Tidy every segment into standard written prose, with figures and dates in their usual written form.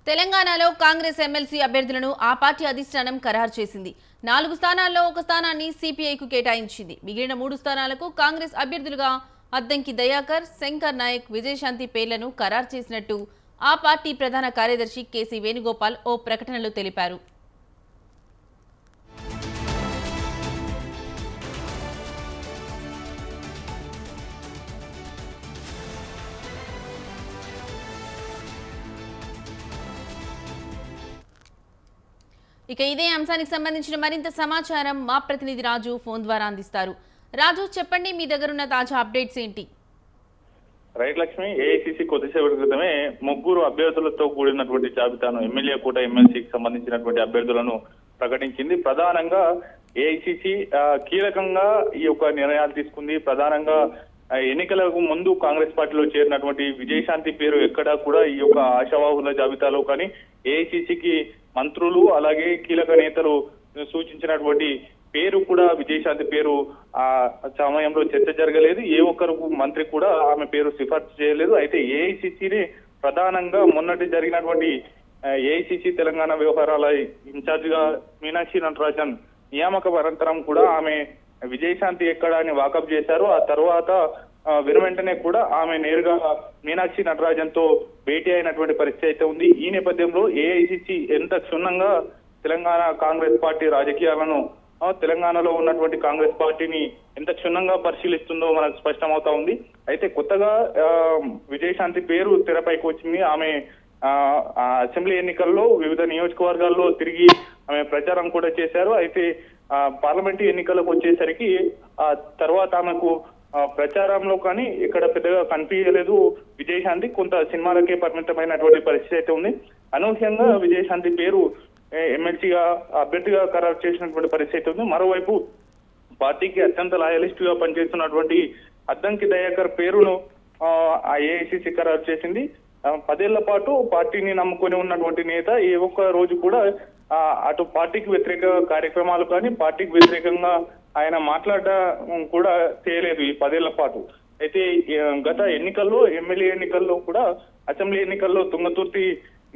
తెలంగాణలో కాంగ్రెస్ ఎమ్మెల్సీ అభ్యర్థులను ఆ పార్టీ అధిష్టానం ఖరారు చేసింది. 4 స్థానాల్లో ఒక స్థానాన్ని సిపిఐకు కేటాయించింది. మిగిలిన 3 స్థానాలకు కాంగ్రెస్ అభ్యర్థులుగా అద్దంకి దయాకర్, శంకర్ నాయక్, విజయశాంతి పేర్లను ఖరారు చేసినట్టు ఆ పార్టీ ప్రధాన కార్యదర్శి కేసీ వేణుగోపాల్ ఓ ప్రకటనలో తెలిపారు. ఇక ఇదే అంశానికి సంబంధించిన మరింత సమాచారం మా ప్రతినిధి రాజు ఫోన్ ద్వారా అందిస్తారు. రాజు, చెప్పండి, మీ దగ్గర ఉన్న తాజా అప్డేట్స్ ఏంటి? రైట్ లక్ష్మి, ఏఐసిసి కొద్దిసేపటి క్రితమే ముగ్గురు అభ్యర్థులతో కూడినటువంటి జాబితాను ఎమ్మెల్యే కూట ఎమ్మెల్సీకి సంబంధించినటువంటి అభ్యర్థులను ప్రకటించింది. ప్రధానంగా ఏఐసిసి కీలకంగా ఈ యొక్క నిర్ణయాలు తీసుకుంది. ప్రధానంగా ఎన్నికలకు ముందు కాంగ్రెస్ పార్టీలో చేరినటువంటి విజయశాంతి పేరు ఎక్కడా కూడా ఈ యొక్క ఆశావాహుల జాబితాలో కానీ ఏఐసిసికి మంత్రులు అలాగే కీలక నేతలు సూచించినటువంటి పేరు కూడా విజయశాంతి పేరు ఆ సమయంలో చర్చ జరగలేదు. ఏ ఒక్కరు మంత్రి కూడా ఆమె పేరు సిఫార్సు చేయలేదు. అయితే ఏఐసిసిని ప్రధానంగా మొన్నటి జరిగినటువంటి ఏఐసిసి తెలంగాణ వ్యవహారాల ఇన్ఛార్జ్ గా మీనాక్షి నటరాజన్ నియామక అనంతరం కూడా ఆమె విజయశాంతి ఎక్కడ అని వాకప్ చేశారు. ఆ తర్వాత వెంటనే కూడా ఆమె నేరుగా మీనాక్షి నటరాజన్ తో భేటీ అయినటువంటి పరిస్థితి అయితే ఉంది. ఈ నేపథ్యంలో ఏఐసిసి ఎంత క్షుణ్ణంగా తెలంగాణ కాంగ్రెస్ పార్టీ రాజకీయాలను తెలంగాణలో ఉన్నటువంటి కాంగ్రెస్ పార్టీని ఎంత క్షుణ్ణంగా పరిశీలిస్తుందో మనకు స్పష్టమవుతా ఉంది. అయితే కొత్తగా విజయశాంతి పేరు తెరపైకి వచ్చింది. ఆమె అసెంబ్లీ ఎన్నికల్లో వివిధ నియోజకవర్గాల్లో తిరిగి ఆమె ప్రచారం కూడా చేశారు. అయితే పార్లమెంటు ఎన్నికలకు వచ్చేసరికి ఆ తర్వాత ఆమెకు ప్రచారంలో కానీ ఇక్కడ పెద్దగా కనిపించలేదు విజయశాంతి. కొంత సినిమాలకే పరిమితమైనటువంటి పరిస్థితి అయితే ఉంది. అనూహ్యంగా విజయశాంతి పేరు ఎమ్మెల్సీగా అభ్యర్థిగా ఖరారు చేసినటువంటి పరిస్థితి ఉంది. మరోవైపు పార్టీకి అత్యంత లాయలిస్ట్ గా పనిచేస్తున్నటువంటి అద్దంకి దయాకర్ పేరును ఏఐసిసి ఖరారు చేసింది. 10 ఏళ్ల పాటు పార్టీని నమ్ముకొని ఉన్నటువంటి నేత ఏ ఒక్క రోజు కూడా అటు పార్టీకి వ్యతిరేక కార్యక్రమాలు కానీ పార్టీకి వ్యతిరేకంగా ఆయన మాట్లాడడం కూడా చేయలేదు ఈ 10 ఏళ్ల పాటు. అయితే గత ఎన్నికల్లో ఎమ్మెల్యే ఎన్నికల్లో కూడా అసెంబ్లీ ఎన్నికల్లో తుంగతుర్తి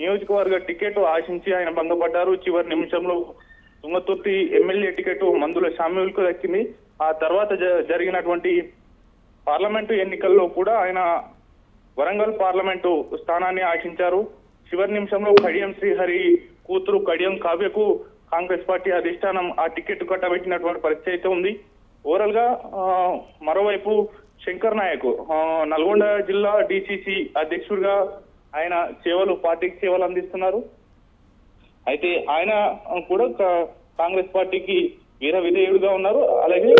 నియోజకవర్గ టికెట్ ఆశించి ఆయన భంగపడ్డారు. చివరి నిమిషంలో తుంగతుర్తి ఎమ్మెల్యే టికెట్ మందుల షామ్యూల్ కు దక్కింది. ఆ తర్వాత జరిగినటువంటి పార్లమెంటు ఎన్నికల్లో కూడా ఆయన వరంగల్ పార్లమెంటు స్థానాన్ని ఆశించారు. చివరి నిమిషంలో కడియం శ్రీహరి కూతురు కడియం కావ్యకు కాంగ్రెస్ పార్టీ అధిష్టానం ఆ టికెట్ కట్టబెట్టినటువంటి పరిస్థితి అయితే ఉంది. ఓవరాల్ గా మరోవైపు శంకర్ నాయక్ నల్గొండ జిల్లా డిసిసి అధ్యక్షుడిగా ఆయన పార్టీకి సేవలు అందిస్తున్నారు. అయితే ఆయన కూడా కాంగ్రెస్ పార్టీకి వీర విధేయుడుగా ఉన్నారు. అలాగే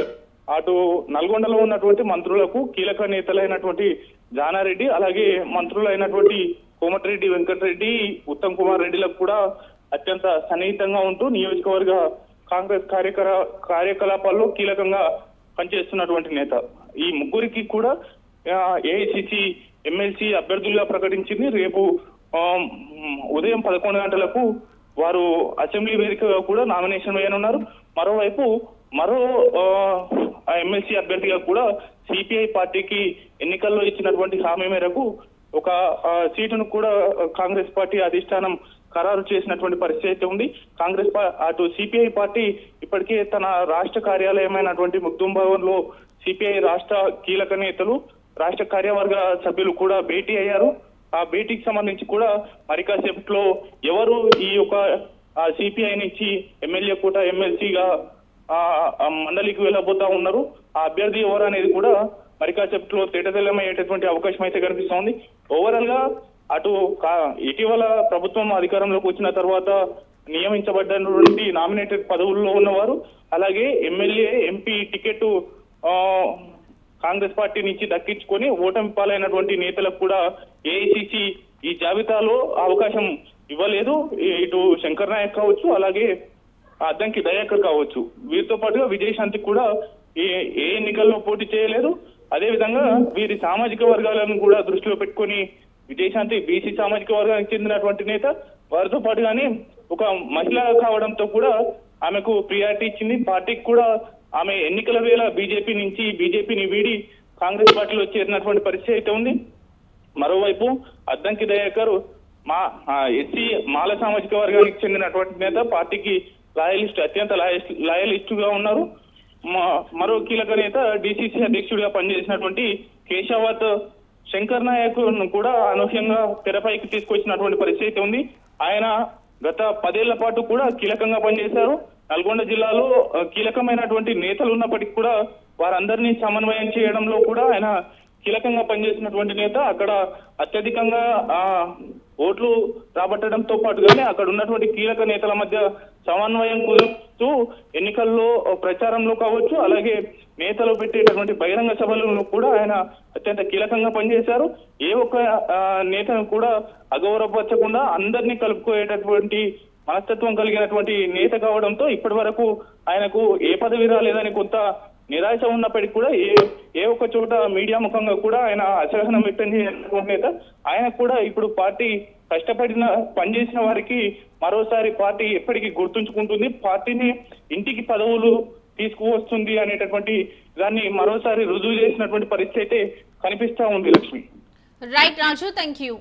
అటు నల్గొండలో ఉన్నటువంటి మంత్రులకు కీలక నేతలైనటువంటి జానారెడ్డి అలాగే మంత్రులైనటువంటి కోమటిరెడ్డి వెంకటరెడ్డి, ఉత్తమ్ కుమార్ రెడ్డిలకు కూడా అత్యంత సన్నిహితంగా ఉంటూ నియోజకవర్గ కాంగ్రెస్ కార్యకలాపాల్లో కీలకంగా పనిచేస్తున్నటువంటి నేత. ఈ ముగ్గురికి కూడా ఏఐసిసి ఎమ్మెల్సీ అభ్యర్థులుగా ప్రకటించింది. రేపు ఉదయం 11 గంటలకు వారు అసెంబ్లీ వేదికగా కూడా నామినేషన్ వేయనున్నారు. మరోవైపు మరో ఎమ్మెల్సీ అభ్యర్థిగా కూడా సిపిఐ పార్టీకి ఎన్నికల్లో ఇచ్చినటువంటి హామీ మేరకు ఒక సీటును కూడా కాంగ్రెస్ పార్టీ అధిష్టానం ఖరారు చేసినటువంటి పరిస్థితి అయితే ఉంది. అటు సిపిఐ పార్టీ ఇప్పటికే తన రాష్ట్ర కార్యాలయమైనటువంటి ముగ్దుం భవన్ లో సిపిఐ రాష్ట్ర కీలక నేతలు రాష్ట్ర కార్యవర్గ సభ్యులు కూడా భేటీ అయ్యారు. ఆ భేటీకి సంబంధించి కూడా మరి కాసేపట్లో ఎవరు ఈ యొక్క సిపిఐ నుంచి ఎమ్మెల్యే కూట ఎమ్మెల్సీగా మండలికి వెళ్ళబోతా ఉన్నారు, ఆ అభ్యర్థి ఎవరు అనేది కూడా మరి కాసేపట్లో తేటతెల్లమయ్యేటటువంటి అవకాశం అయితే కనిపిస్తోంది. ఓవరాల్ గా అటు ఇటీవల ప్రభుత్వం అధికారంలోకి వచ్చిన తర్వాత నియమించబడినటువంటి నామినేటెడ్ పదవుల్లో ఉన్నవారు అలాగే MLA MP ticket Congress party నుంచి దక్కించుకొని ఓటమి పాలైనటువంటి నేతలకు కూడా ఏఐసిసి ఈ జాబితాలో అవకాశం ఇవ్వలేదు. ఇటు శంకర్ నాయక్ కావచ్చు అలాగే అద్దంకి దయాకర్ కావచ్చు, వీరితో పాటుగా విజయశాంతి కూడా ఏ ఎన్నికల్లో పోటీ చేయలేదు. అదే విధంగా వీరి సామాజిక వర్గాలను కూడా దృష్టిలో పెట్టుకొని విజయశాంతి బీసీ సామాజిక వర్గానికి చెందినటువంటి నేత, వారితో పాటుగానే ఒక మహిళ కావడంతో కూడా ఆమెకు ప్రియారిటీ ఇచ్చింది. పార్టీకి కూడా ఆమె ఎన్నికల వేళ బీజేపీని వీడి కాంగ్రెస్ పార్టీలో చేరినటువంటి పరిస్థితి అయితే ఉంది. మరోవైపు అద్దంకి దయాకర్ మా ఎస్సీ మాల సామాజిక వర్గానికి చెందినటువంటి నేత, పార్టీకి అత్యంత లాయలిస్టుగా ఉన్నారు. మరో కీలక నేత డిసిసి అధ్యక్షుడిగా పనిచేసినటువంటి కేశవత్ శంకర్ నాయక్ కూడా అనూహ్యంగా తెరపైకి తీసుకొచ్చినటువంటి పరిస్థితి ఉంది. ఆయన గత 10 ఏళ్ల పాటు కూడా కీలకంగా పనిచేశారు. నల్గొండ జిల్లాలో కీలకమైనటువంటి నేతలు ఉన్నప్పటికీ కూడా వారందరినీ సమన్వయం చేయడంలో కూడా ఆయన కీలకంగా పనిచేసినటువంటి నేత. అక్కడ అత్యధికంగా ఓట్లు రాబట్టడంతో పాటుగానే అక్కడ ఉన్నటువంటి కీలక నేతల మధ్య సమన్వయం కుదురుతూ ఎన్నికల్లో ప్రచారంలో కావచ్చు, అలాగే నేతలు పెట్టేటటువంటి బహిరంగ సభలను కూడా ఆయన అత్యంత కీలకంగా పనిచేశారు. ఏ ఒక్క నేతను కూడా అగౌరవపరచకుండా అందరినీ కలుపుకోయేటటువంటి మనస్తత్వం కలిగినటువంటి నేత కావడంతో ఇప్పటి వరకు ఆయనకు ఏ పదవి రాలేదని కొంత నిరాశ ఉన్నప్పటికీ కూడా ఏ ఒక్క చోట మీడియా ముఖంగా కూడా ఆయన అసహనం వ్యక్తం చేసినటువంటి నేత. ఆయన కూడా ఇప్పుడు పార్టీ పనిచేసిన వారికి మరోసారి పార్టీ ఎప్పటికీ గుర్తుంచుకుంటుంది, పార్టీని ఇంటికి పదవులు తీసుకువస్తుంది అనేటటువంటి దాన్ని మరోసారి రుజువు చేసినటువంటి పరిస్థితి అయితే కనిపిస్తా ఉంది. Lakshmi. Right Raju, thank you.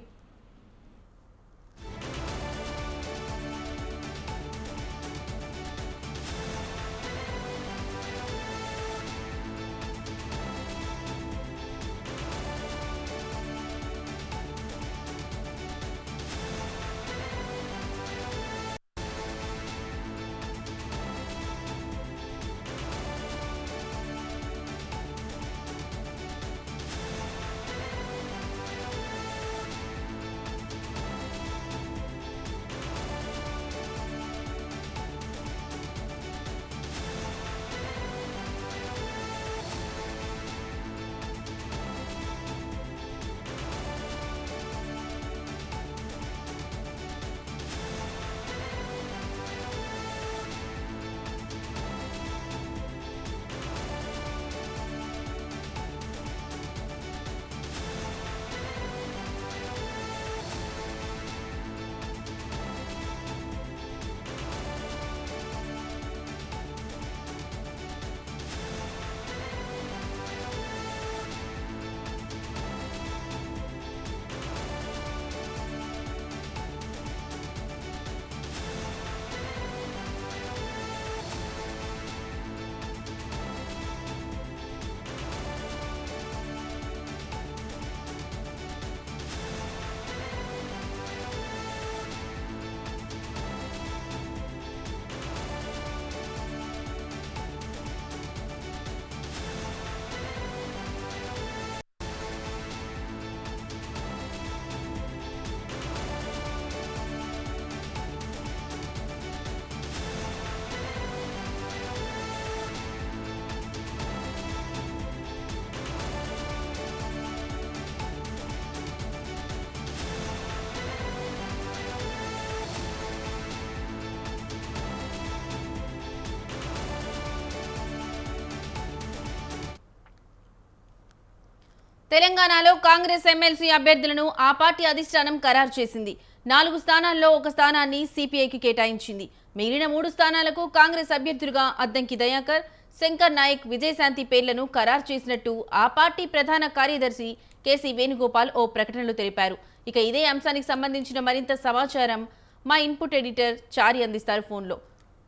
తెలంగాణలో కాంగ్రెస్ ఎమ్మెల్సీ అభ్యర్థులను ఆ పార్టీ అధిష్టానం ఖరారు చేసింది. 4 స్థానాల్లో ఒక స్థానాన్ని సిపిఐకి కేటాయించింది. మిగిలిన 3 స్థానాలకు కాంగ్రెస్ అభ్యర్థులుగా అద్దంకి దయాకర్, శంకర్ నాయక్, విజయశాంతి పేర్లను ఖరారు చేసినట్టు ఆ పార్టీ ప్రధాన కార్యదర్శి కేసీ వేణుగోపాల్ ఓ ప్రకటనలో తెలిపారు. ఇక ఇదే అంశానికి సంబంధించిన మరింత సమాచారం మా ఇన్పుట్ ఎడిటర్ చారి అందిస్తారు ఫోన్లో.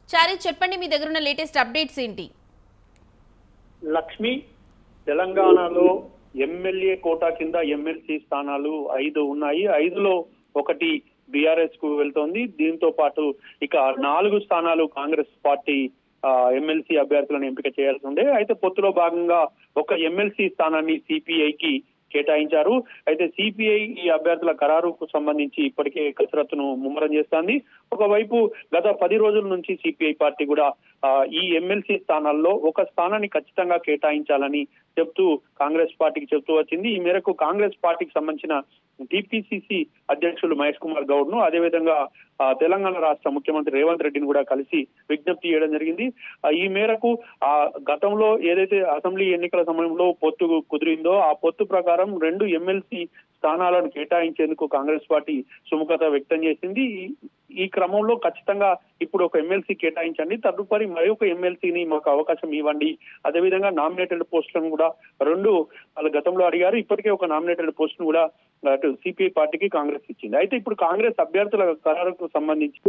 చారి, చెప్పండి, మీ దగ్గర ఉన్న లేటెస్ట్ అప్డేట్స్ ఏంటి? లక్ష్మి, తెలంగాణలో ఎమ్మెల్యే కోటా కింద ఎమ్మెల్సీ స్థానాలు 5 ఉన్నాయి. 5లో 1 బీఆర్ఎస్ కు వెళ్తోంది. దీంతో పాటు ఇక 4 స్థానాలు కాంగ్రెస్ పార్టీ ఎమ్మెల్సీ అభ్యర్థులను ఎంపిక చేయాల్సి ఉండే. అయితే పొత్తులో భాగంగా ఒక ఎమ్మెల్సీ స్థానాన్ని సిపిఐకి కేటాయించారు. అయితే సిపిఐ ఈ అభ్యర్థుల ఖరారుకు సంబంధించి ఇప్పటికే కసరత్తును ముమ్మరం చేస్తోంది. ఒకవైపు గత 10 రోజుల నుంచి సిపిఐ పార్టీ కూడా ఈ ఎమ్మెల్సీ స్థానాల్లో ఒక స్థానాన్ని ఖచ్చితంగా కేటాయించాలని చెప్తూ కాంగ్రెస్ పార్టీకి చెప్తూ వచ్చింది. ఈ మేరకు కాంగ్రెస్ పార్టీకి సంబంధించిన టిపిసిసి అధ్యక్షులు మహేష్ కుమార్ గౌడ్ ను, అదేవిధంగా తెలంగాణ రాష్ట్ర ముఖ్యమంత్రి రేవంత్ రెడ్డిని కూడా కలిసి విజ్ఞప్తి చేయడం జరిగింది. ఈ మేరకు గతంలో ఏదైతే అసెంబ్లీ ఎన్నికల సమయంలో పొత్తు కుదిరిందో ఆ పొత్తు ప్రకారం 2 ఎమ్మెల్సీ స్థానాలను కేటాయించేందుకు కాంగ్రెస్ పార్టీ సుముఖత వ్యక్తం చేసింది. ఈ క్రమంలో ఖచ్చితంగా ఇప్పుడు ఒక ఎమ్మెల్సీ కేటాయించండి, తదుపరి మరి ఒక ఎమ్మెల్సీని మాకు అవకాశం ఇవ్వండి, అదేవిధంగా నామినేటెడ్ పోస్టులను కూడా 2 వాళ్ళ గతంలో అడిగారు. ఇప్పటికే ఒక నామినేటెడ్ పోస్టును కూడా అటు సిపిఐ పార్టీకి కాంగ్రెస్ ఇచ్చింది. అయితే ఇప్పుడు కాంగ్రెస్ అభ్యర్థుల ఖరారుకు సంబంధించి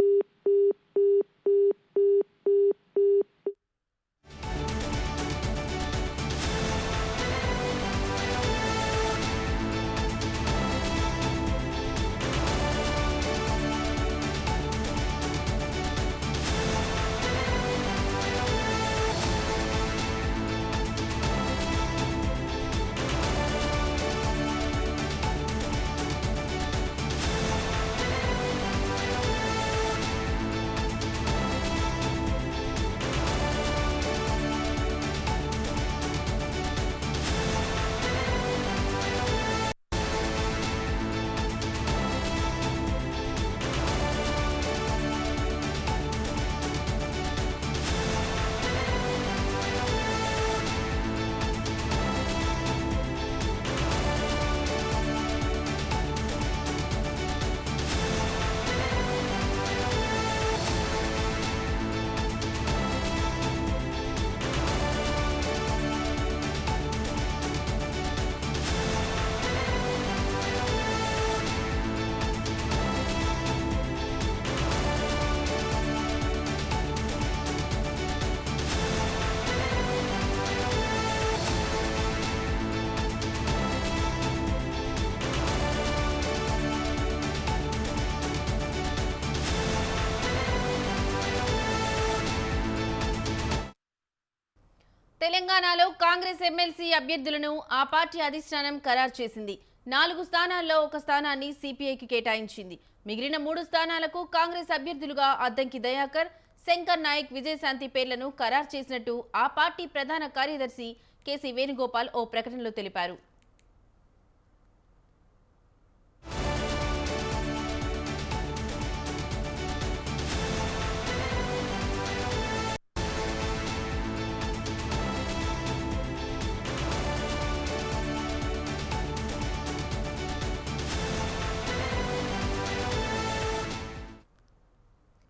తెలంగాణలో కాంగ్రెస్ ఎమ్మెల్సీ అభ్యర్థులను ఆ పార్టీ అధిష్టానం ఖరారు చేసింది. 4 స్థానాల్లో ఒక స్థానాన్ని సిపిఐకి కేటాయించింది. మిగిలిన 3 స్థానాలకు కాంగ్రెస్ అభ్యర్థులుగా అద్దంకి దయాకర్, శంకర్ నాయక్, విజయశాంతి పేర్లను ఖరారు చేసినట్టు ఆ పార్టీ ప్రధాన కార్యదర్శి కేసీ వేణుగోపాల్ ఓ ప్రకటనలో తెలిపారు.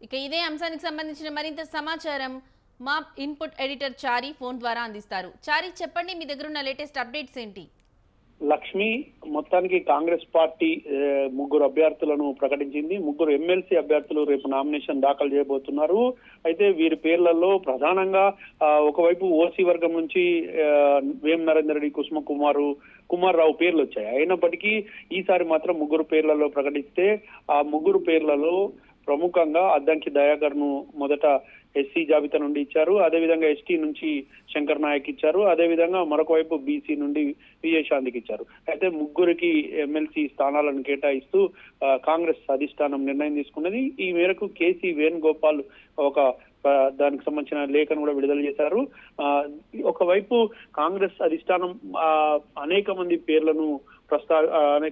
ఇక ఇదే అంశానికి సంబంధించిన మరింత సమాచారం మా ఇన్పుట్ ఎడిటర్ చారి ఫోన్ ద్వారా అందిస్తారు. చారి, చెప్పండి, మీ దగ్గర ఉన్న లేటెస్ట్ అప్డేట్స్ ఏంటి? లక్ష్మి, మొత్తానికి కాంగ్రెస్ పార్టీ 3 అభ్యర్థులను ప్రకటించింది. 3 ఎమ్మెల్సీ అభ్యర్థులు రేపు నామినేషన్ దాఖలు చేయబోతున్నారు. అయితే వీరి పేర్లలో ప్రధానంగా ఒకవైపు ఓసీ వర్గం నుంచి వేం నరేందర్ రెడ్డి, కుమార్ రావు పేర్లు వచ్చాయి. అయినప్పటికీ ఈసారి మాత్రం 3 పేర్లలో ప్రకటిస్తే ఆ 3 పేర్లలో ప్రముఖంగా అద్దంకి దయాకర్ ను మొదట ఎస్సీ జాబితా నుండి ఇచ్చారు. అదేవిధంగా ఎస్టీ నుంచి శంకర్ నాయక్ ఇచ్చారు. అదేవిధంగా మరొక వైపు బీసీ నుండి విజయశాంతికి ఇచ్చారు. అయితే 3కి ఎమ్మెల్సీ స్థానాలను కేటాయిస్తూ కాంగ్రెస్ అధిష్టానం నిర్ణయం తీసుకున్నది. ఈ మేరకు కేసీ వేణుగోపాల్ ఒక దానికి సంబంధించిన లేఖను కూడా విడుదల చేశారు. ఒకవైపు కాంగ్రెస్ అధిష్టానం అనేక మంది పేర్లను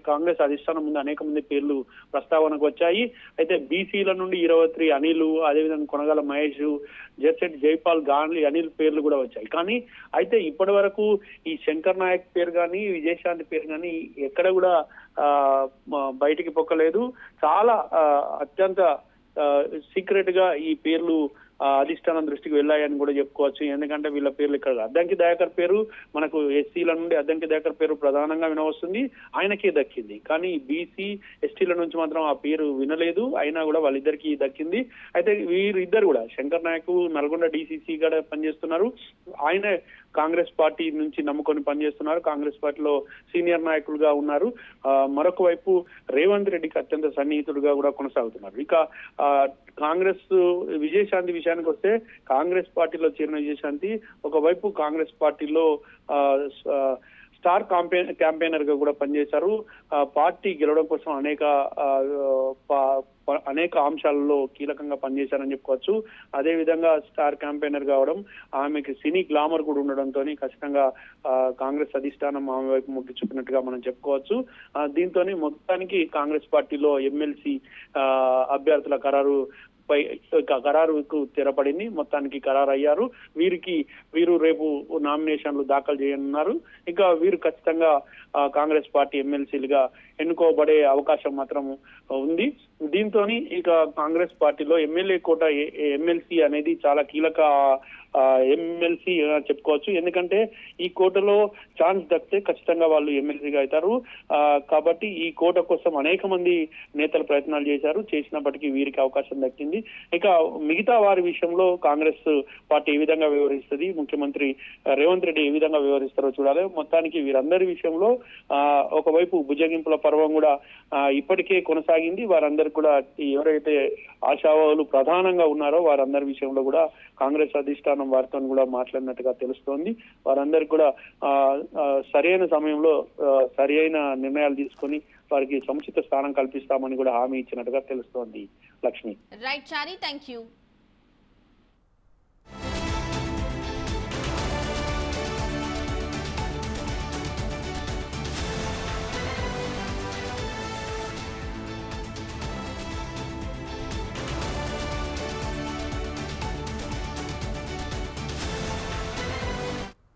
కాంగ్రెస్ అధిష్టానం ముందు అనేక మంది పేర్లు ప్రస్తావనకు వచ్చాయి. అయితే బీసీల నుండి 23 అనిల్, అదేవిధంగా కొనగల మహేష్, జెర్సెట్ జైపాల్, గాంధీ అనిల్ పేర్లు కూడా వచ్చాయి. కానీ అయితే ఇప్పటి వరకు ఈ శంకర్ నాయక్ పేరు కానీ విజయశాంతి పేరు కానీ ఎక్కడ కూడా బయటికి పొక్కలేదు. చాలా అత్యంత సీక్రెట్ గా ఈ పేర్లు అధిష్టానం దృష్టికి వెళ్ళాయని కూడా చెప్పుకోవచ్చు. ఎందుకంటే వీళ్ళ పేర్లు ఇక్కడ అద్దంకి దయాకర్ పేరు మనకు ఎస్సీల నుండి అద్దంకి దయాకర్ పేరు ప్రధానంగా వినవస్తుంది, ఆయనకే దక్కింది. కానీ బీసీ ఎస్టీల నుంచి మాత్రం ఆ పేరు వినలేదు, అయినా కూడా వాళ్ళిద్దరికి దక్కింది. అయితే వీరిద్దరు కూడా శంకర్ నాయక్ నల్గొండ డిసిసి కూడా పనిచేస్తున్నారు. ఆయన కాంగ్రెస్ పార్టీ నుంచి నమ్ముకొని పనిచేస్తున్నారు, కాంగ్రెస్ పార్టీలో సీనియర్ నాయకులుగా ఉన్నారు. మరొక వైపు రేవంత్ రెడ్డికి అత్యంత సన్నిహితుడుగా కూడా కొనసాగుతున్నారు. ఇక కాంగ్రెస్ విజయశాంతి విషయానికి వస్తే కాంగ్రెస్ పార్టీలో చేరిన విజయశాంతి ఒకవైపు కాంగ్రెస్ పార్టీలో స్టార్ క్యాంపెయినర్ గా కూడా పనిచేశారు. పార్టీ గెలవడం కోసం అనేక అంశాలలో కీలకంగా పనిచేశారని చెప్పుకోవచ్చు. అదే విధంగా స్టార్ క్యాంపెయినర్ కావడం, ఆమెకి సినీ గ్లామర్ కూడా ఉండడంతో ఖచ్చితంగా కాంగ్రెస్ అధిష్టానం ఆమె వైపు మొగ్గి చూపినట్టుగా మనం చెప్పుకోవచ్చు. దీంతో మొత్తానికి కాంగ్రెస్ పార్టీలో ఎమ్మెల్సీ అభ్యర్థుల ఖరారుకు తెరపడింది. మొత్తానికి ఖరారు అయ్యారు. వీరు రేపు నామినేషన్లు దాఖలు చేయనున్నారు. ఇంకా వీరు ఖచ్చితంగా కాంగ్రెస్ పార్టీ ఎమ్మెల్సీలుగా ఎన్నుకోబడే అవకాశం మాత్రం ఉంది. దీంతో ఇక కాంగ్రెస్ పార్టీలో ఎమ్మెల్యే కోట ఎమ్మెల్సీ అనేది చాలా కీలక ఎమ్మెల్సీ చెప్పుకోవచ్చు. ఎందుకంటే ఈ కోటలో ఛాన్స్ దక్కితే ఖచ్చితంగా వాళ్ళు ఎమ్మెల్సీగా అవుతారు. కాబట్టి ఈ కోట కోసం అనేక మంది నేతలు ప్రయత్నాలు చేసినప్పటికీ వీరికి అవకాశం దక్కింది. ఇక మిగతా వారి విషయంలో కాంగ్రెస్ పార్టీ ఏ విధంగా వ్యవహరిస్తుంది, ముఖ్యమంత్రి రేవంత్ రెడ్డి ఏ విధంగా వ్యవహరిస్తారో చూడాలి. మొత్తానికి వీరందరి విషయంలో ఒకవైపు భుజగింపుల పర్వం కూడా ఇప్పటికే కొనసాగింది. వారందరికీ కూడా ఎవరైతే ఆశావాహులు ప్రధానంగా ఉన్నారో వారందరి విషయంలో కూడా కాంగ్రెస్ అధిష్టానం వారితో కూడా మాట్లాడినట్టుగా తెలుస్తోంది. వారందరికీ కూడా సరైన సమయంలో సరైన నిర్ణయాలు తీసుకొని వారికి సముచిత స్థానం కల్పిస్తామని కూడా హామీ ఇచ్చినట్టుగా తెలుస్తోంది. Lakshmi. Right Chari, thank you.